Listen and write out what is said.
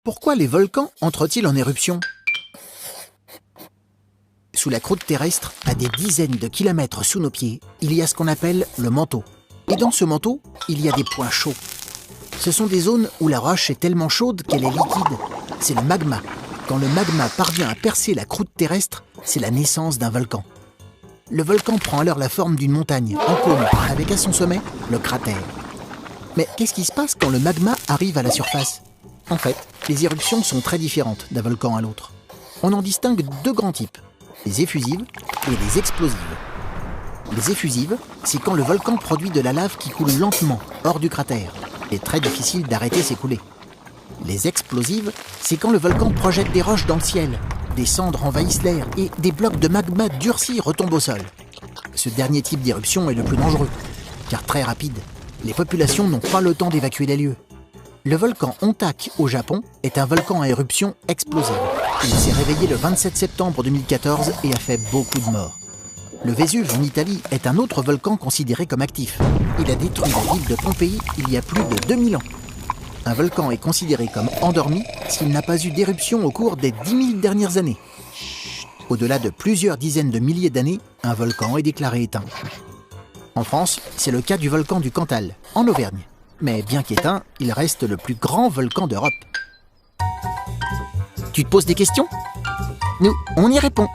Pourquoi les volcans entrent-ils en éruption? Sous la croûte terrestre, à des dizaines de kilomètres sous nos pieds, il y a ce qu'on appelle le manteau. Et dans ce manteau, il y a des points chauds. Ce sont des zones où la roche est tellement chaude qu'elle est liquide. C'est le magma. Quand le magma parvient à percer la croûte terrestre, c'est la naissance d'un volcan. Le volcan prend alors la forme d'une montagne, en cône, avec à son sommet le cratère. Mais qu'est-ce qui se passe quand le magma arrive à la surface? En fait, les éruptions sont très différentes d'un volcan à l'autre. On en distingue deux grands types, les effusives et les explosives. Les effusives, c'est quand le volcan produit de la lave qui coule lentement, hors du cratère. Il est très difficile d'arrêter ces coulées. Les explosives, c'est quand le volcan projette des roches dans le ciel. Des cendres envahissent l'air et des blocs de magma durcis retombent au sol. Ce dernier type d'éruption est le plus dangereux, car très rapide. Les populations n'ont pas le temps d'évacuer les lieux. Le volcan Ontak au Japon est un volcan à éruption explosive. Il s'est réveillé le 27 septembre 2014 et a fait beaucoup de morts. Le Vésuve en Italie est un autre volcan considéré comme actif. Il a détruit la ville de Pompéi il y a plus de 2000 ans. Un volcan est considéré comme endormi s'il n'a pas eu d'éruption au cours des 10 000 dernières années. Au-delà de plusieurs dizaines de milliers d'années, un volcan est déclaré éteint. En France, c'est le cas du volcan du Cantal, en Auvergne. Mais bien qu'éteint, il reste le plus grand volcan d'Europe. Tu te poses des questions? Nous, on y répond.